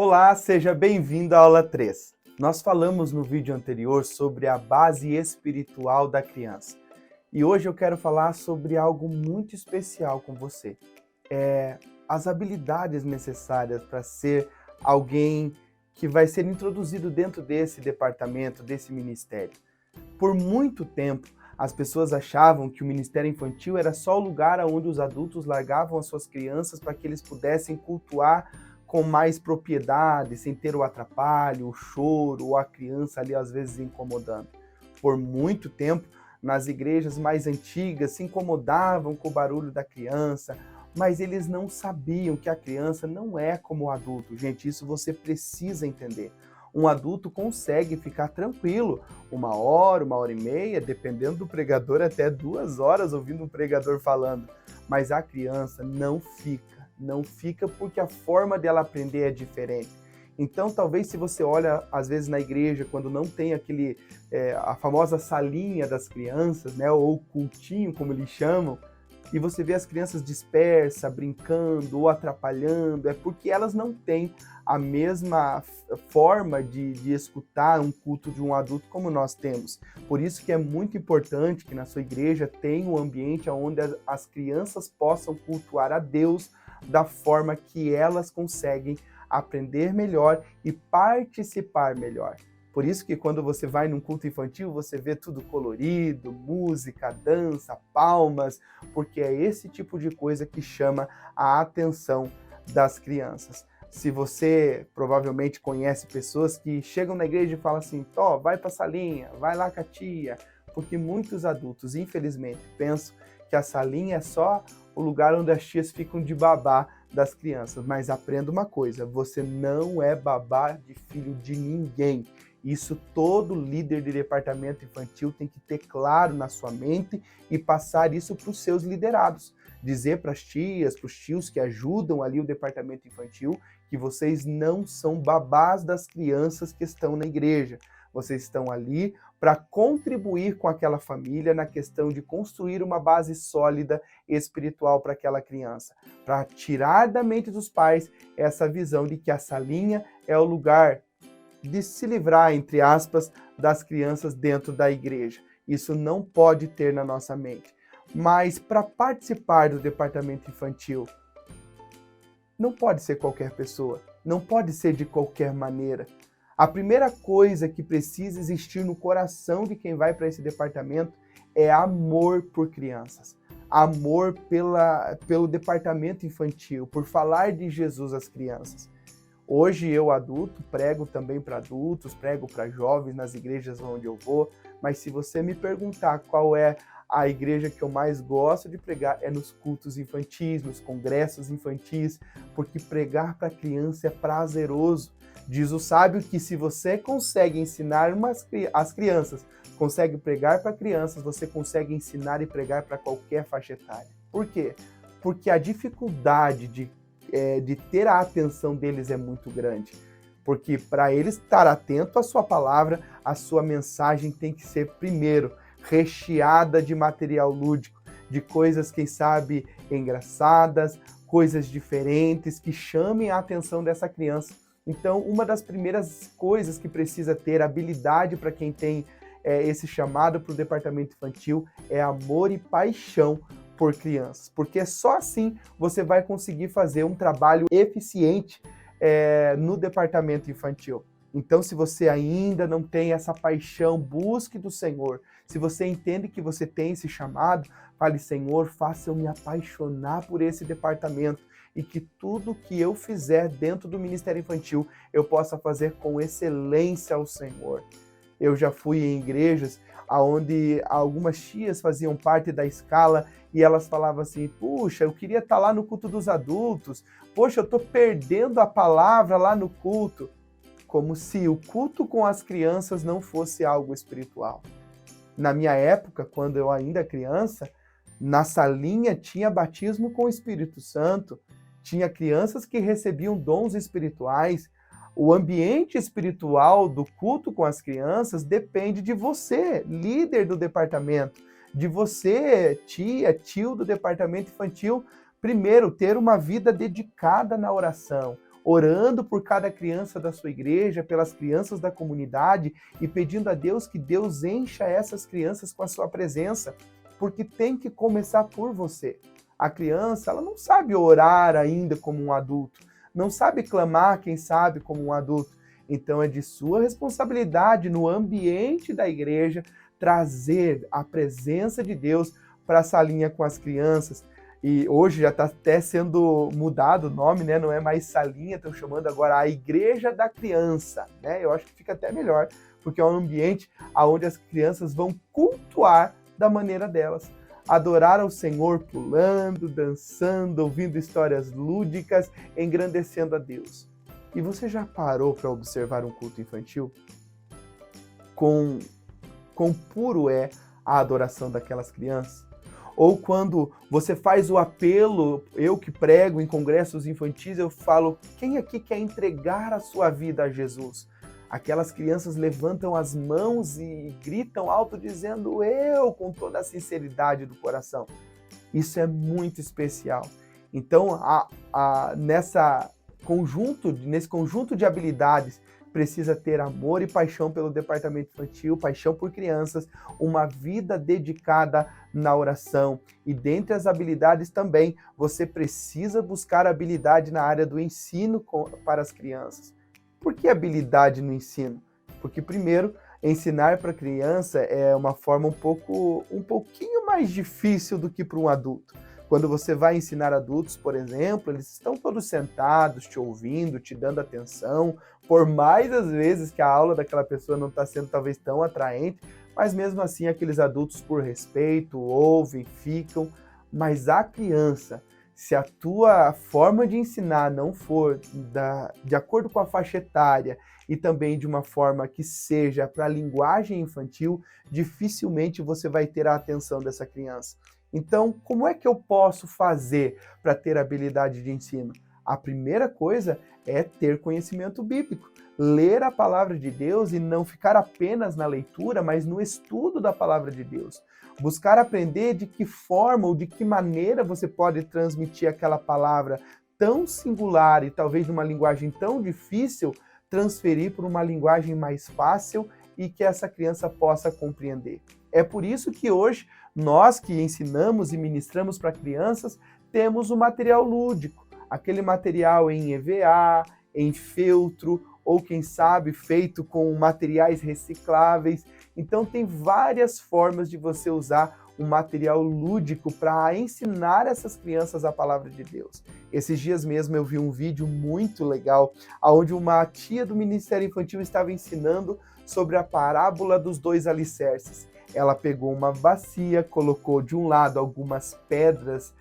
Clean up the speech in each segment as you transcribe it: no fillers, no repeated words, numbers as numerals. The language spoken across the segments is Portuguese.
Olá, seja bem-vindo à aula 3. Nós falamos no vídeo anterior sobre a base espiritual da criança. E hoje eu quero falar sobre algo muito especial com você. As habilidades necessárias para ser alguém que vai ser introduzido dentro desse departamento, desse ministério. Por muito tempo, as pessoas achavam que o ministério infantil era só o lugar onde os adultos largavam as suas crianças para que eles pudessem cultuar com mais propriedade, sem ter o atrapalho, o choro, ou a criança ali às vezes incomodando. Por muito tempo, nas igrejas mais antigas, se incomodavam com o barulho da criança, mas eles não sabiam que a criança não é como o adulto. Gente, isso você precisa entender. Um adulto consegue ficar tranquilo 1 hora, 1 hora e meia, dependendo do pregador, até 2 horas ouvindo um pregador falando. Mas a criança não fica porque a forma dela aprender é diferente. Então, talvez se você olha, às vezes, na igreja, quando não tem a famosa salinha das crianças, né, ou cultinho, como eles chamam, e você vê as crianças dispersas, brincando ou atrapalhando, é porque elas não têm a mesma forma de escutar um culto de um adulto como nós temos. Por isso que é muito importante que na sua igreja tenha um ambiente onde as crianças possam cultuar a Deus da forma que elas conseguem aprender melhor e participar melhor. Por isso que quando você vai num culto infantil, você vê tudo colorido, música, dança, palmas, porque é esse tipo de coisa que chama a atenção das crianças. Se você provavelmente conhece pessoas que chegam na igreja e falam assim, vai pra salinha, vai lá com a tia, porque muitos adultos, infelizmente, pensam que a salinha é só o lugar onde as tias ficam de babá das crianças. Mas aprenda uma coisa, você não é babá de filho de ninguém. Isso todo líder de departamento infantil tem que ter claro na sua mente e passar isso para os seus liderados. Dizer para as tias, para os tios que ajudam ali o departamento infantil, que vocês não são babás das crianças que estão na igreja. Vocês estão ali para contribuir com aquela família na questão de construir uma base sólida espiritual para aquela criança. Para tirar da mente dos pais essa visão de que a salinha é o lugar de se livrar, entre aspas, das crianças dentro da igreja. Isso não pode ter na nossa mente. Mas para participar do departamento infantil, não pode ser qualquer pessoa, não pode ser de qualquer maneira. A primeira coisa que precisa existir no coração de quem vai para esse departamento é amor por crianças. Amor pelo departamento infantil, por falar de Jesus às crianças. Hoje eu, adulto, prego também para adultos, prego para jovens nas igrejas onde eu vou, mas se você me perguntar qual é a igreja que eu mais gosto de pregar, é nos cultos infantis, nos congressos infantis, porque pregar para criança é prazeroso. Diz o sábio que se você consegue ensinar as crianças, consegue pregar para crianças, você consegue ensinar e pregar para qualquer faixa etária. Por quê? Porque a dificuldade de ter a atenção deles é muito grande. Porque para eles estar atento à sua palavra, a sua mensagem tem que ser, primeiro, recheada de material lúdico, de coisas, quem sabe, engraçadas, coisas diferentes, que chamem a atenção dessa criança. Então, uma das primeiras coisas que precisa ter, habilidade para quem tem esse chamado para o departamento infantil, é amor e paixão por crianças, porque só assim você vai conseguir fazer um trabalho eficiente no departamento infantil. Então, se você ainda não tem essa paixão, busque do Senhor. Se você entende que você tem esse chamado, fale, Senhor, faça eu me apaixonar por esse departamento e que tudo que eu fizer dentro do Ministério Infantil, eu possa fazer com excelência ao Senhor. Eu já fui em igrejas onde algumas tias faziam parte da escala e elas falavam assim, puxa, eu queria estar lá no culto dos adultos, poxa, eu estou perdendo a palavra lá no culto. Como se o culto com as crianças não fosse algo espiritual. Na minha época, quando eu ainda criança, na salinha tinha batismo com o Espírito Santo, tinha crianças que recebiam dons espirituais. O ambiente espiritual do culto com as crianças depende de você, líder do departamento, de você, tia, tio do departamento infantil, primeiro, ter uma vida dedicada na oração, orando por cada criança da sua igreja, pelas crianças da comunidade e pedindo a Deus que Deus encha essas crianças com a sua presença, porque tem que começar por você. A criança, ela não sabe orar ainda como um adulto, não sabe clamar, quem sabe, como um adulto. Então é de sua responsabilidade no ambiente da igreja trazer a presença de Deus para a salinha com as crianças. E hoje já está até sendo mudado o nome, né? Não é mais salinha, estão chamando agora a Igreja da Criança, né? Eu acho que fica até melhor, porque é um ambiente onde as crianças vão cultuar da maneira delas. Adorar ao Senhor pulando, dançando, ouvindo histórias lúdicas, engrandecendo a Deus. E você já parou para observar um culto infantil? Quão puro é a adoração daquelas crianças? Ou quando você faz o apelo, eu que prego em congressos infantis, eu falo, quem aqui quer entregar a sua vida a Jesus? Aquelas crianças levantam as mãos e gritam alto dizendo eu, com toda a sinceridade do coração. Isso é muito especial. Então, nesse conjunto de habilidades, precisa ter amor e paixão pelo departamento infantil, paixão por crianças, uma vida dedicada na oração. E dentre as habilidades também, você precisa buscar habilidade na área do ensino para as crianças. Por que habilidade no ensino? Porque, primeiro, ensinar para a criança é uma forma um pouquinho mais difícil do que para um adulto. Quando você vai ensinar adultos, por exemplo, eles estão todos sentados, te ouvindo, te dando atenção, por mais às vezes que a aula daquela pessoa não está sendo talvez tão atraente, mas mesmo assim aqueles adultos, por respeito, ouvem, ficam. Mas a criança, se a tua forma de ensinar não for de acordo com a faixa etária e também de uma forma que seja para a linguagem infantil, dificilmente você vai ter a atenção dessa criança. Então, como é que eu posso fazer para ter habilidade de ensino? A primeira coisa é ter conhecimento bíblico. Ler a palavra de Deus e não ficar apenas na leitura, mas no estudo da palavra de Deus. Buscar aprender de que forma ou de que maneira você pode transmitir aquela palavra tão singular e talvez numa linguagem tão difícil, transferir para uma linguagem mais fácil e que essa criança possa compreender. É por isso que hoje nós que ensinamos e ministramos para crianças temos o material lúdico, aquele material em EVA, em feltro, ou quem sabe feito com materiais recicláveis. Então tem várias formas de você usar um material lúdico para ensinar essas crianças a palavra de Deus. Esses dias mesmo eu vi um vídeo muito legal, onde uma tia do Ministério Infantil estava ensinando sobre a parábola dos 2 alicerces. Ela pegou uma bacia, colocou de um lado algumas pedras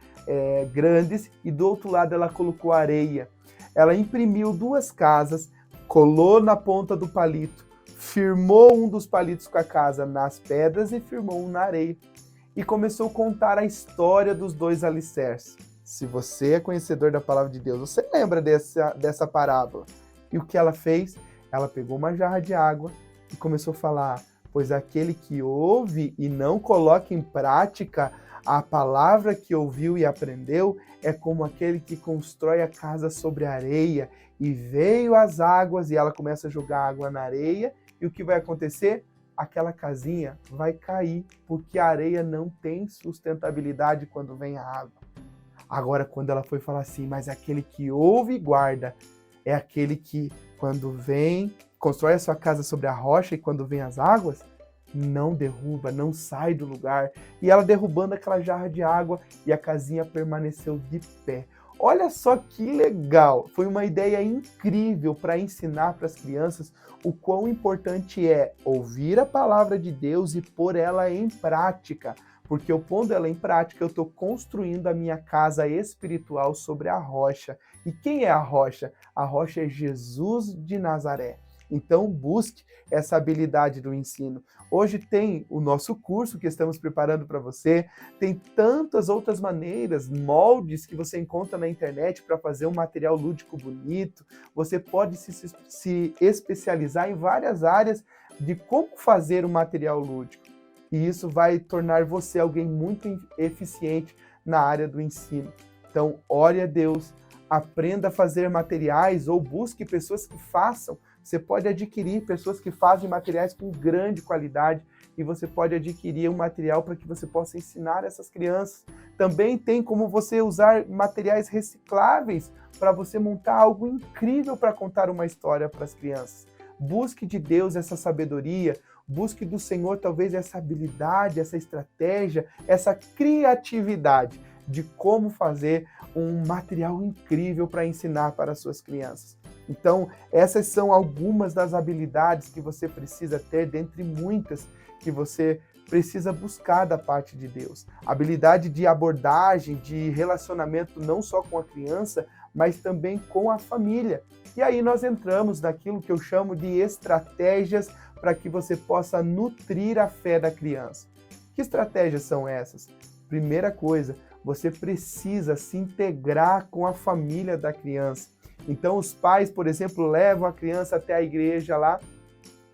grandes e do outro lado ela colocou areia. Ela imprimiu 2 casas, colou na ponta do palito, firmou um dos palitos com a casa nas pedras e firmou um na areia. E começou a contar a história dos 2 alicerces. Se você é conhecedor da palavra de Deus, você lembra dessa parábola. E o que ela fez? Ela pegou uma jarra de água e começou a falar, pois aquele que ouve e não coloca em prática a palavra que ouviu e aprendeu é como aquele que constrói a casa sobre a areia e veio as águas e ela começa a jogar água na areia e o que vai acontecer? Aquela casinha vai cair porque a areia não tem sustentabilidade quando vem a água. Agora, quando ela foi falar assim, mas aquele que ouve e guarda é aquele que quando vem, constrói a sua casa sobre a rocha e quando vem as águas, não derruba, não sai do lugar. E ela derrubando aquela jarra de água e a casinha permaneceu de pé. Olha só que legal! Foi uma ideia incrível para ensinar para as crianças o quão importante é ouvir a palavra de Deus e pôr ela em prática. Porque eu pondo ela em prática, eu estou construindo a minha casa espiritual sobre a rocha. E quem é a rocha? A rocha é Jesus de Nazaré. Então, busque essa habilidade do ensino. Hoje tem o nosso curso que estamos preparando para você, tem tantas outras maneiras, moldes que você encontra na internet para fazer um material lúdico bonito. Você pode se especializar em várias áreas de como fazer um material lúdico. E isso vai tornar você alguém muito eficiente na área do ensino. Então, ore a Deus, Aprenda a fazer materiais ou busque pessoas que façam. Você pode adquirir pessoas que fazem materiais com grande qualidade e você pode adquirir um material para que você possa ensinar essas crianças. Também tem como você usar materiais recicláveis para você montar algo incrível para contar uma história para as crianças. Busque de Deus essa sabedoria, busque do Senhor talvez essa habilidade, essa estratégia, essa criatividade de como fazer um material incrível para ensinar para as suas crianças. Então, essas são algumas das habilidades que você precisa ter, dentre muitas que você precisa buscar da parte de Deus. Habilidade de abordagem, de relacionamento não só com a criança, mas também com a família. E aí nós entramos naquilo que eu chamo de estratégias para que você possa nutrir a fé da criança. Que estratégias são essas? Primeira coisa, você precisa se integrar com a família da criança. Então os pais, por exemplo, levam a criança até a igreja lá,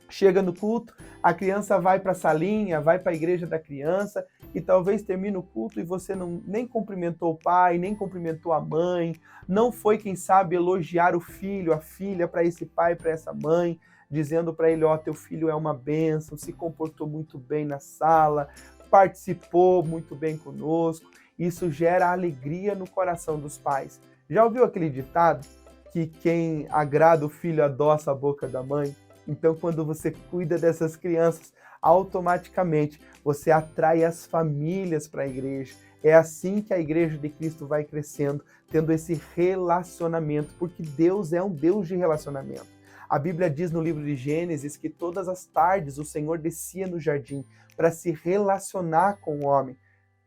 chega no culto, a criança vai para a salinha, vai para a igreja da criança e talvez termine o culto e você nem cumprimentou o pai, nem cumprimentou a mãe, não foi, quem sabe, elogiar o filho, a filha para esse pai, para essa mãe, dizendo para ele, ó, teu filho é uma bênção, se comportou muito bem na sala, participou muito bem conosco. Isso gera alegria no coração dos pais. Já ouviu aquele ditado que quem agrada o filho adoça a boca da mãe? Então, quando você cuida dessas crianças, automaticamente você atrai as famílias para a igreja. É assim que a igreja de Cristo vai crescendo, tendo esse relacionamento, porque Deus é um Deus de relacionamento. A Bíblia diz no livro de Gênesis que todas as tardes o Senhor descia no jardim para se relacionar com o homem.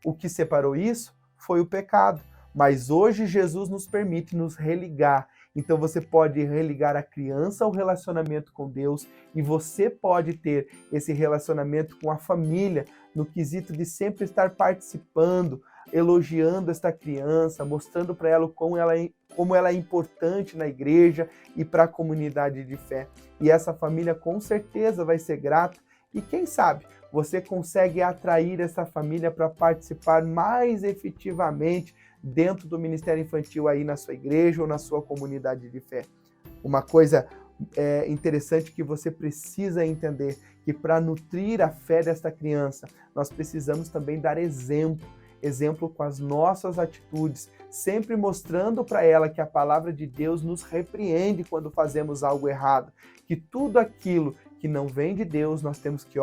O que separou isso foi o pecado, mas hoje Jesus nos permite nos religar. Então você pode religar a criança ao relacionamento com Deus e você pode ter esse relacionamento com a família no quesito de sempre estar participando, elogiando esta criança, mostrando para ela como ela é importante na igreja e para a comunidade de fé. E essa família com certeza vai ser grata e quem sabe você consegue atrair essa família para participar mais efetivamente dentro do ministério infantil aí na sua igreja ou na sua comunidade de fé. Uma coisa interessante que você precisa entender, que para nutrir a fé desta criança, nós precisamos também dar exemplo com as nossas atitudes, sempre mostrando para ela que a palavra de Deus nos repreende quando fazemos algo errado, que tudo aquilo que não vem de Deus, nós temos que,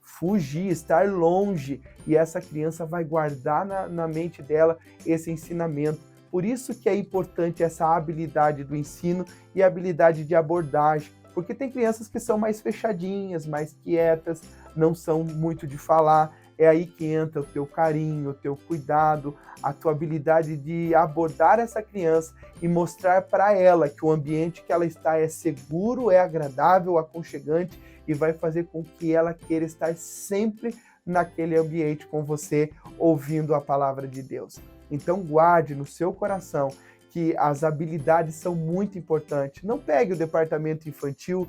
fugir, estar longe, e essa criança vai guardar na mente dela esse ensinamento. Por isso que é importante essa habilidade do ensino e a habilidade de abordagem, porque tem crianças que são mais fechadinhas, mais quietas, não são muito de falar. É aí que entra o teu carinho, o teu cuidado, a tua habilidade de abordar essa criança e mostrar para ela que o ambiente que ela está é seguro, é agradável, aconchegante e vai fazer com que ela queira estar sempre naquele ambiente com você, ouvindo a palavra de Deus. Então guarde no seu coração que as habilidades são muito importantes. Não pegue o departamento infantil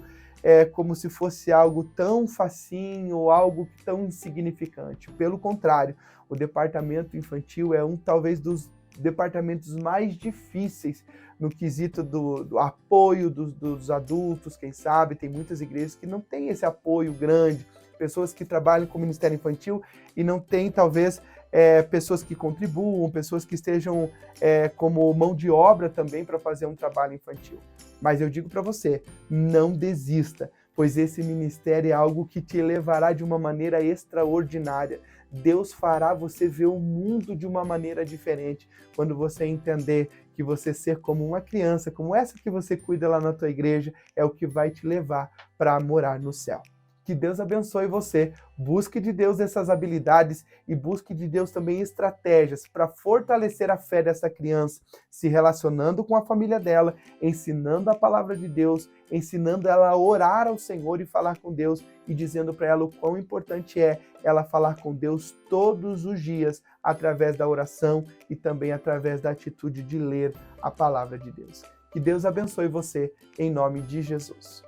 como se fosse algo tão facinho ou algo tão insignificante. Pelo contrário, o departamento infantil é talvez dos departamentos mais difíceis no quesito do apoio dos adultos, quem sabe, tem muitas igrejas que não têm esse apoio grande, pessoas que trabalham com o ministério infantil e não tem talvez pessoas que contribuam, pessoas que estejam como mão de obra também para fazer um trabalho infantil. Mas eu digo para você, não desista, pois esse ministério é algo que te levará de uma maneira extraordinária. Deus fará você ver o mundo de uma maneira diferente quando você entender que você ser como uma criança, como essa que você cuida lá na tua igreja, é o que vai te levar para morar no céu. Que Deus abençoe você, busque de Deus essas habilidades e busque de Deus também estratégias para fortalecer a fé dessa criança, se relacionando com a família dela, ensinando a palavra de Deus, ensinando ela a orar ao Senhor e falar com Deus e dizendo para ela o quão importante é ela falar com Deus todos os dias através da oração e também através da atitude de ler a palavra de Deus. Que Deus abençoe você em nome de Jesus.